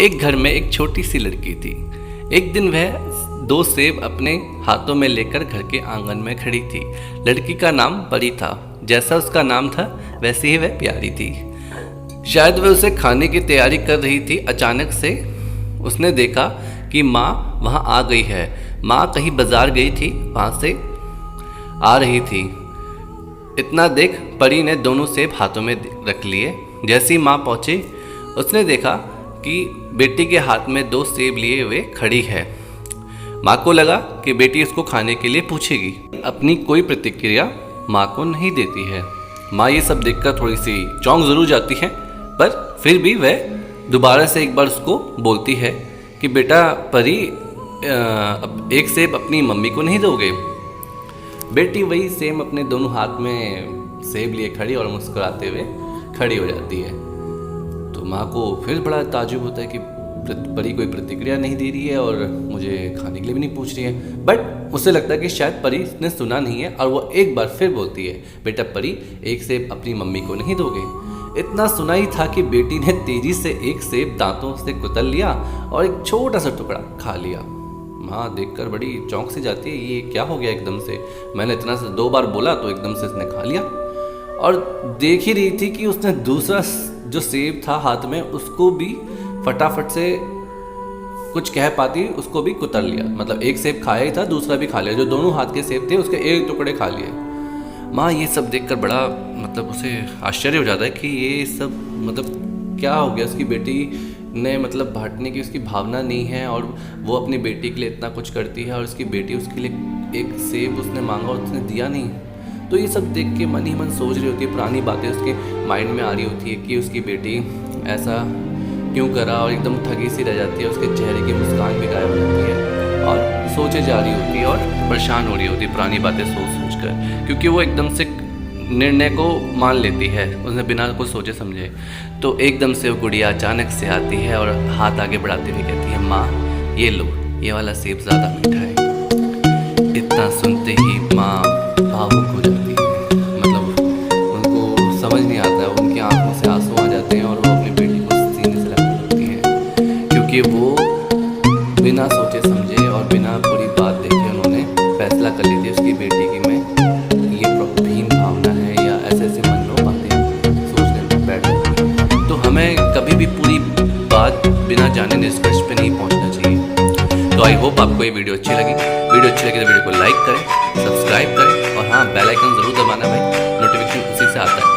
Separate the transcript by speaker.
Speaker 1: एक घर में एक छोटी सी लड़की थी। एक दिन वह 2 सेब अपने हाथों में लेकर घर के आंगन में खड़ी थी। लड़की का नाम परी था। जैसा उसका नाम था वैसे ही वह प्यारी थी। शायद वह उसे खाने की तैयारी कर रही थी। अचानक से उसने देखा कि माँ वहाँ आ गई है। माँ कहीं बाजार गई थी, वहाँ से आ रही थी। इतना देख परी ने दोनों सेब हाथों में रख लिए। जैसी माँ पहुँची उसने देखा कि बेटी के हाथ में 2 सेब लिए हुए खड़ी है। माँ को लगा कि बेटी उसको खाने के लिए पूछेगी। अपनी कोई प्रतिक्रिया माँ को नहीं देती है। माँ ये सब देखकर थोड़ी सी चौंक जरूर जाती है, पर फिर भी वह दोबारा से एक बार उसको बोलती है कि बेटा परी, एक सेब अपनी मम्मी को नहीं दोगे? बेटी वही सेम अपने दोनों हाथ में सेब लिए खड़ी और मुस्कुराते हुए खड़ी हो जाती है। तो माँ को फिर बड़ा ताज्जुब होता है कि परी कोई प्रतिक्रिया नहीं दे रही है और मुझे खाने के लिए भी नहीं पूछ रही है। बट उसे लगता है कि शायद परी ने सुना नहीं है और वो एक बार फिर बोलती है, बेटा परी, एक सेब अपनी मम्मी को नहीं दोगे? इतना सुना ही था कि बेटी ने तेजी से एक सेब दांतों से कुतर लिया और एक छोटा सा टुकड़ा खा लिया। माँ देखकर बड़ी चौंक से जाती है, ये क्या हो गया एकदम से? मैंने इतना से 2 बार बोला तो एकदम से इसने खा लिया। और देख ही रही थी कि उसने दूसरा जो सेब था हाथ में उसको भी फटाफट से कुछ कह पाती उसको भी कुतर लिया। मतलब एक सेब खाया ही था, दूसरा भी खा लिया। जो दोनों हाथ के सेब थे उसके एक टुकड़े खा लिए। माँ ये सब देखकर बड़ा मतलब उसे आश्चर्य हो जाता है कि ये सब मतलब क्या हो गया। उसकी बेटी ने मतलब बांटने की उसकी भावना नहीं है और वो अपनी बेटी के लिए इतना कुछ करती है और उसकी बेटी उसके लिए एक सेब उसने मांगा और उसने दिया नहीं। तो ये सब देख के मन ही मन सोच रही होती है, पुरानी बातें उसके माइंड में आ रही होती है कि उसकी बेटी ऐसा क्यों करा, और एकदम ठगी सी रह जाती है। उसके चेहरे की मुस्कान भी गायब हो जाती है और सोचे जा रही होती है और परेशान हो रही होती है पुरानी बातें सोच कर, क्योंकि वो एकदम से निर्णय को मान लेती है उसने बिना कुछ सोचे समझे। तो एकदम से वो गुड़िया अचानक से आती है और हाथ आगे बढ़ाती हुई कहती है, माँ ये लो, ये वाला सेब ज़्यादा मीठा है। इतना सुनते ही माँ भावुक हो जाती है। मतलब उनको समझ नहीं आता है, उनकी आंखों से आंसू आ जाते हैं और वो अपनी बेटी को सीने से लगने लगती है, क्योंकि वो बिना सोचे समझे और बिना पूरी बात देखे उन्होंने फैसला कर ली थी उसकी बेटी की में ये प्रॉब्लम भावना है या ऐसे ऐसे मन में बातें सोचने में बैठ जाती है। तो हमें कभी भी पूरी बात बिना जाने निष्कर्ष पे नहीं पहुंचना चाहिए। तो आई होप आपको ये वीडियो अच्छी लगी। वीडियो अच्छी लगी तो वीडियो को लाइक करें, सब्सक्राइब करें और हाँ, बेल आइकन ज़रूर दबाना भाई, नोटिफिकेशन उसी से आता है।